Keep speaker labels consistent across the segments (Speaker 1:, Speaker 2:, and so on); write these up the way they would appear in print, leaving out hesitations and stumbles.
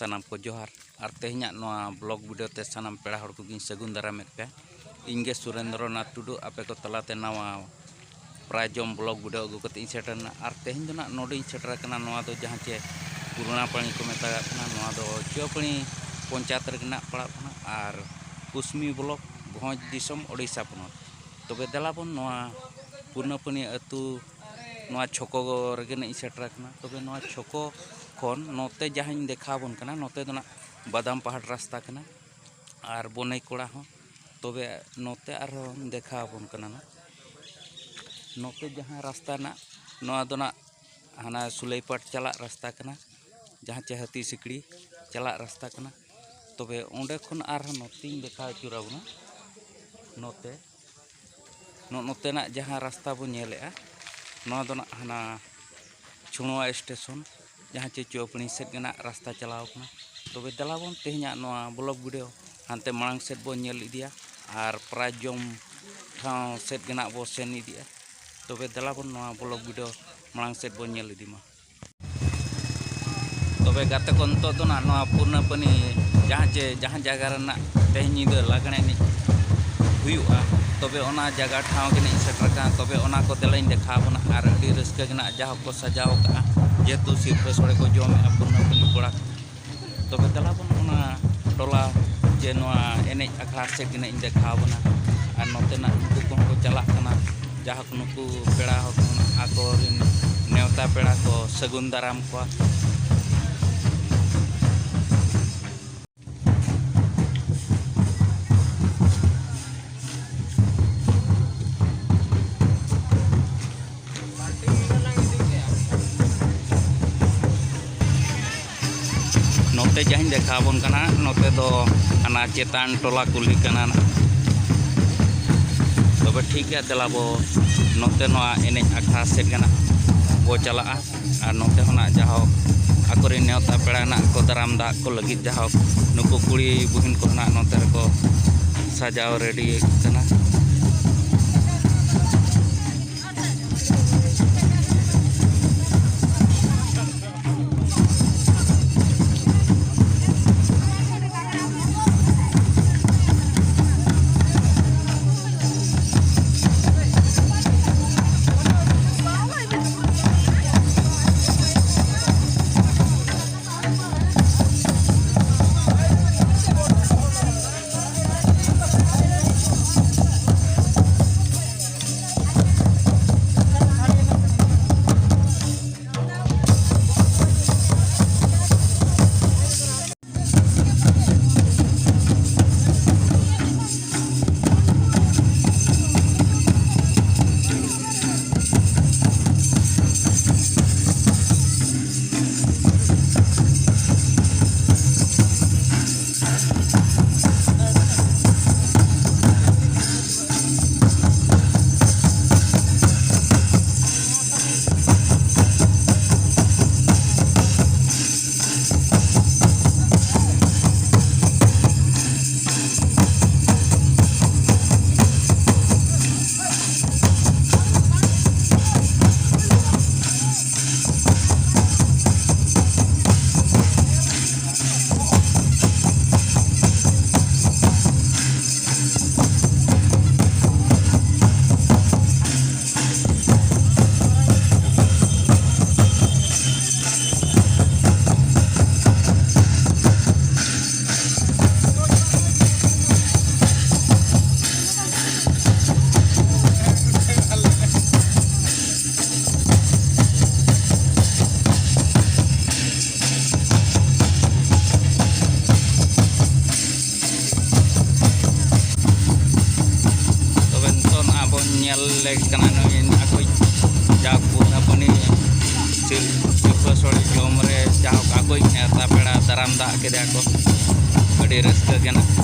Speaker 1: सानाम को जोहार और तेहना ब्लॉग वीडियो ते सानाम पेड़ा हड़ को सगुन दारामेद पे इंगे सुरेंद्रनाथ टुडू आपे को तलाते नवा प्रायजम ब्लॉग वीडियो अगू कते सेटरना और तेहन दो नोडी सेटर दो जहाँ चे पुराना पानी को मेता दो चियोपणी पंचायत रेना पड़ा और कुसमी ब्लॉक भोज दिसम ओडिशा पनत तबे देलाबन पूर्णपनी अतु छको रेगे सेटर तबे छको खन नोते जहाँ देखाबन नोते दो बादाम पहाड़ रास्ता कना और बनई कोड़ा हो तबे नोते और देखाबन नोते जहाँ रास्ता ना हाना सुलैपाट चला रास्ता कना जहाँ चे हाथी सिकड़ी चला रास्ता कना तबे ओंडे खन आर नोते देखा चुराबना नोते नोते जहाँ रास्ता बन नेलेआ हाना छुणुआ स्टेशन जहाँ चे चौपड़ी सेट रास्ता चलाव तबे दलाबन तेहना ब्लॉग वीडियो हानते मांग सेट बो नेल इदिया और प्रायजम ठाव सेट गना बो सेन इदिया तबे दलाबन ब्लॉग वीडियो मांग सेट बो नेल इदिमा तबे गाते को नितो दो पूर्णपनी जहाँ जगह रेना तेहन नींदा लागणे हुआ तबे ओना जगह ठाव के सेटर तबे ओना को देलाइन देखाबना और अड़ी रस्का गना जहाँ को सजाव का जेतु सिरपे सोड़े को जमे पूर्णपनी कोड़ा तबे दलाबन टोला जे एने अखड़ा से देखाबना और नोतेना नुकु को चला जहाँ को नुकु पेड़ा आको नेवता पेड़ा को सगुन दाराम को नोते जहाँ देखाबन नोते दो हना चेतान टोला कुली तबे ठीक है देलाबो नोते एने अखड़ा सेट बो चला और नोते जहाँ आकोरी नेवता पेड़ा को दाराम दा को लगी जहाँ नुकु कुड़ी बुहिन को नोते को सजाव रेडी कना नेवता पेड़ा दाराम दा के अड़ी रस्का गना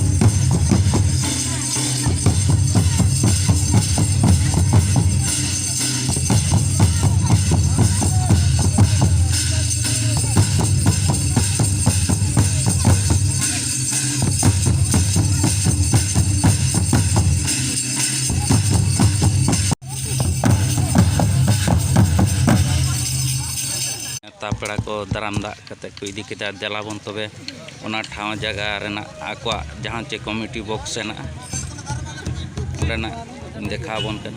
Speaker 1: पेड़ा को दाराम दा कते को इदी केदा देलाबन तबे ओना ठाव जगह रेना आकवा जहां चे कमिटी बॉक्स हेना रेना देखाबन कन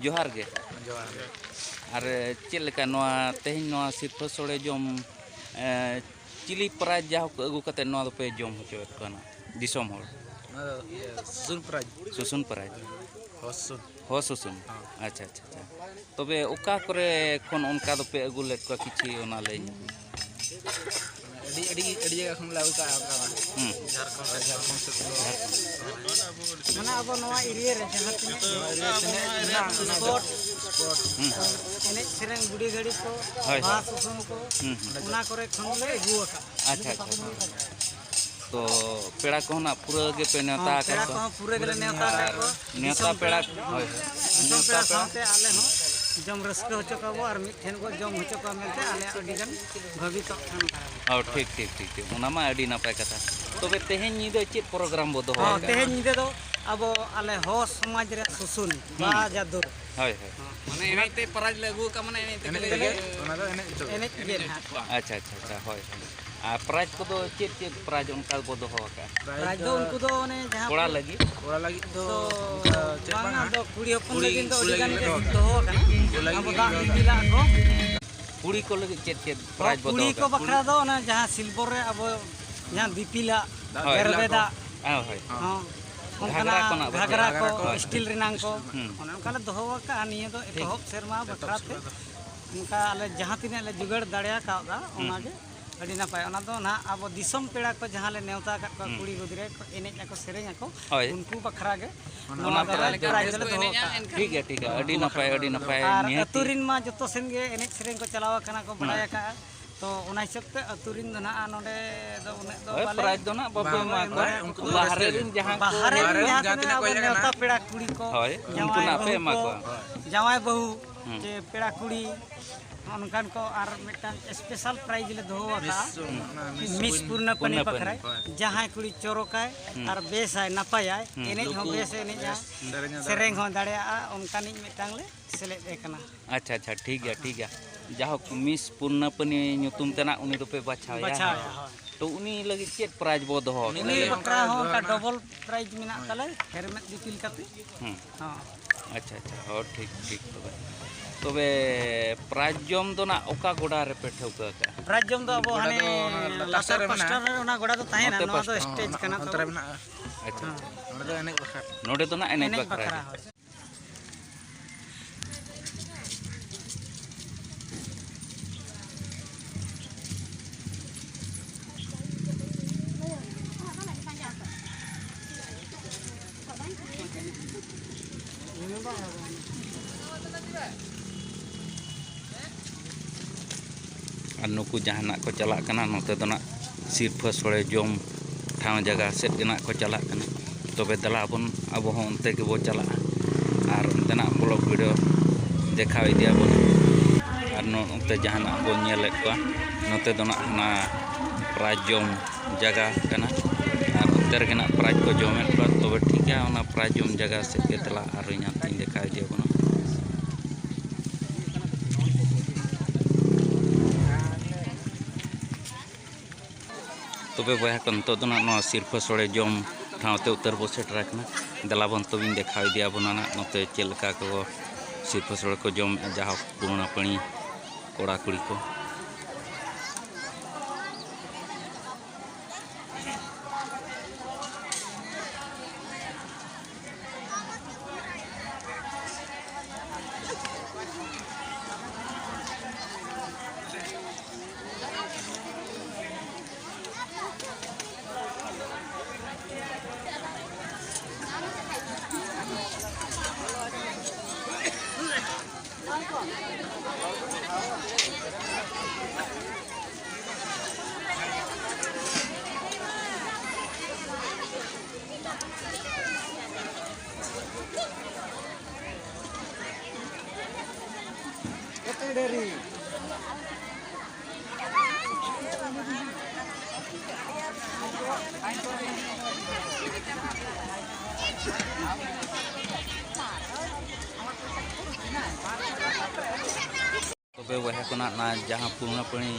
Speaker 1: जोहार गे और चेलका नोआ तेहिं नोआ सिरफा सोड़े जोम चिली प्राइज जाहो को अगु कते नोआ पे जोम होचोत कना दिसोम होड़ सुसुन प्राइज हो सुसुन अच्छा अच्छा अच्छा तबे ओका करे कोन उनका दो पे अगु लेत को किछि ओना ले
Speaker 2: अड़ी जगह खन लागू का झारखंड से माने अब नवा एरिया रे जहां स्पॉट एने सेरेंग बुडी गाड़ी को बास सुन को उना करे खन ले अगु का
Speaker 1: अच्छा तो पेड़ा को ना पूरा के पे नेता
Speaker 2: पेड़ा को पूरा के नेता को
Speaker 1: नेता पेड़ा होय
Speaker 2: नेता साथे आले हो जम रस्क होचो का और मिठेन को जम होचो का मिलते आले अडी गन भवी तो खान
Speaker 1: और ठीक ठीक ठीक ठीक ओना मा अडी नापाय कथा तबे तेहें निदे चेत प्रोग्राम बो दो
Speaker 2: हां तेहें निदे दो अब आले हो समाज रे सुसुन बा जादुर
Speaker 1: होय होय
Speaker 2: माने एने ते प्राइज लगू का माने एने ते ओना दो एने के
Speaker 1: अच्छा अच्छा अच्छा होय आ प्राइज को दो चेत प्राइज उनका बो दो का
Speaker 2: प्राइज दो उनको दो ने जहां
Speaker 1: कोड़ा लगी
Speaker 2: तो बांगा दो कुड़ी हपन लगी तो अडी गन के दो का अब दा दिला को
Speaker 1: कुड़ी को लगी चेत प्राइज बो दो
Speaker 2: कुड़ी को बखरा दो ना जहां सिल्वर रे अब जहां दीपिला गरबेदा
Speaker 1: होय
Speaker 2: हां घाघरा को स्टील रिनांग को उनका ले दोहो का निये दो एतहब शर्मा बखराते उनका ले जहां तिने ले जुगाड़ दाड़िया कादा ओनागे अड़ी नापाय ओना दो ना अब दिसम पेड़ा को जहां ले नेवता का कुड़ी गुदरे एनेज को सेरेंग को उनको बखरा गे ओना प्राइज ले दोहो
Speaker 1: ठीक है अड़ी नापाय
Speaker 2: निये अतुरिन मा जतो सेन गे एनेज सेरेंग को चलावा कना को बड़ाया का तो उना हिसाब ते अतुरिन दो ना नोडे दो उने दो
Speaker 1: बाले प्राइज दो ना बाबू मा को बाहरे रिन जहां
Speaker 2: तिने को नेवता पेड़ा कुड़ी को
Speaker 1: उनको ना पे मा को
Speaker 2: जावाय बहू जे पेड़ा कुड़ी उनकान को आर मिटान स्पेशल प्राइज ले दोहो का मिस पूर्ण पनी पखराय जहां कुड़ी चोरोकाय आर बेस आय नापाय आय एने हो बेस एने सेरेंग हो दाड़िया उनकानी मिटांग ले सेले एकना
Speaker 1: अच्छा अच्छा ठीक है जहां मिस पूर्ण पनी nyutum तेना उनी दो पे बचाया तो उनी लगी चेत प्राइज बो दोहो
Speaker 2: उनी बकरा हो का डबल प्राइज मिना तले हेलमेट दिपिल काते हां
Speaker 1: अच्छा हो ठीक तबे प्राइज जम दो ना ओका गोडा रे पे ठौका का
Speaker 2: प्राइज जम दो अब हाने लास्टर पास्टर ओना गोडा तो ताहेना नो दो स्टेज कना तो
Speaker 1: अच्छा नोडे तो ना एने बकरा और नुकु जहां को चला कना नोते दो ना सिरफा सोड़े जोम ठाव जगह सेट गना को चला कना तबे दला बन अब हो उनते के बो चला और उनतेना ब्लॉग वीडियो देखाव इदिया बन और नोते जहां बो नेले को नोते दो ना ना प्राइज जोम जगह कना और उनते रे ना प्राइज को जोमेन को तबे ठीक है ना प्राइज जोम जगह सेट के तला और इना तीन देखाव इदिया बन तबे बया को नितो दो ना सिरफा सोड़े जम ठावते उत्तर बो सेटराकना दलाबन तबिन देखाव दिया बना नते चेलका को सिरफा सोड़े को जम जहाँ पुराना पणी कोड़ा कुड़ी को तबे वह कोना ना जहाँ पुराना पणी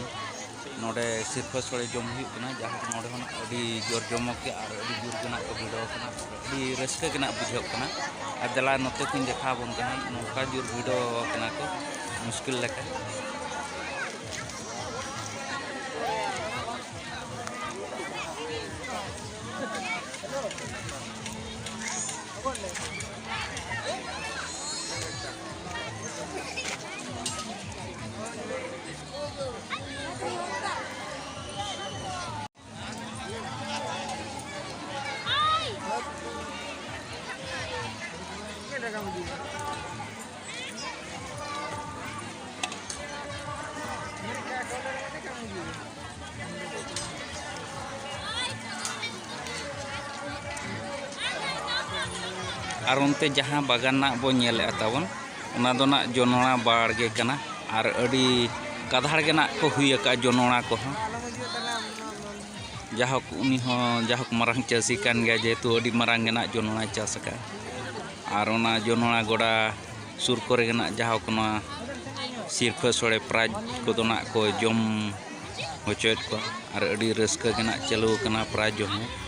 Speaker 1: नोडे सिरफा सोड़े जम हुई कना जहाँ नोडे होना अड़ी जोर जमक के और अड़ी जोर कना को भिड़ो कना अड़ी रस्का कना बुझो कना और दला नते कुन देखा बन कना नोका जोर भिड़ो कना को मुश्किल लेका और उनते जहाँ बागान ना बो नेले ताबन ओना दो ना जनोड़ा बाड़गे कना और अड़ी काधाड़ के ना को हुई का जनोड़ा को जहाँ उनी हो जहाँ मारंग चासी कान गया जेतु अड़ी मारंग ना जनोड़ा चास का और ओना जनोड़ा गोड़ा सुर करे ना जहाँ को ना सिरफा सोड़े प्राइज को दो ना को जम होचोत को और अड़ी रस्का के ना चलू कना प्राइज जो है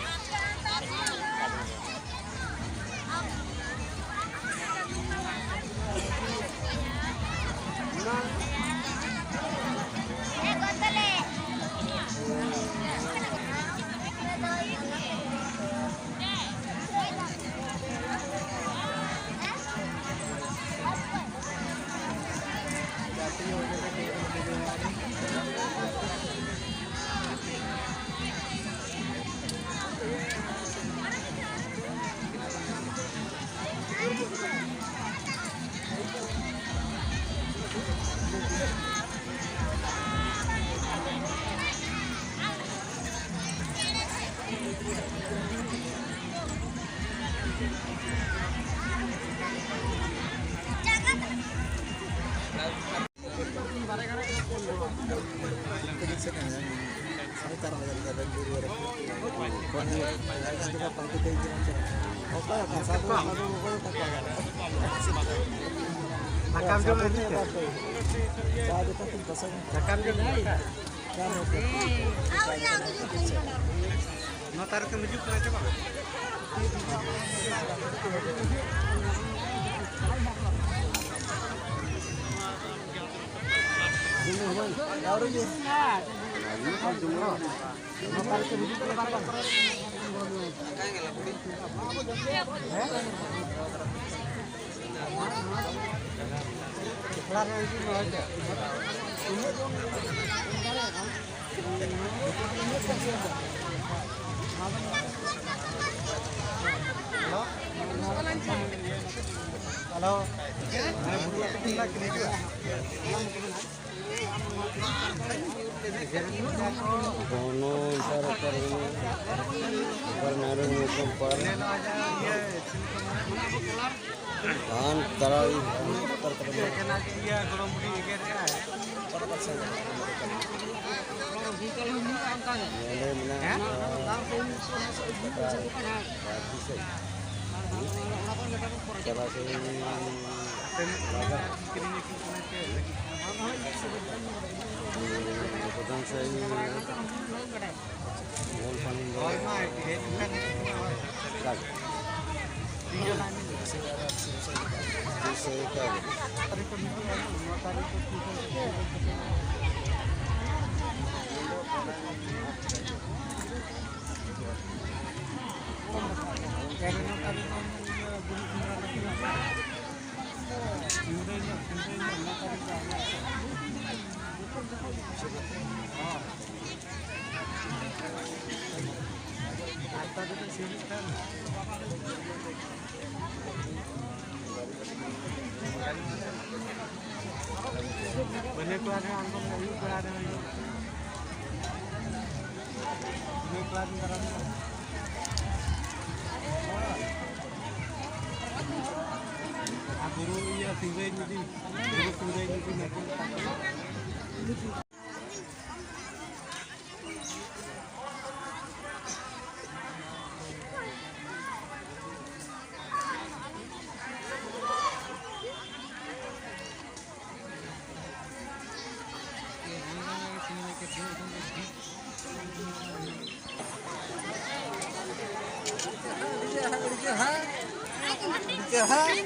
Speaker 3: Jahat.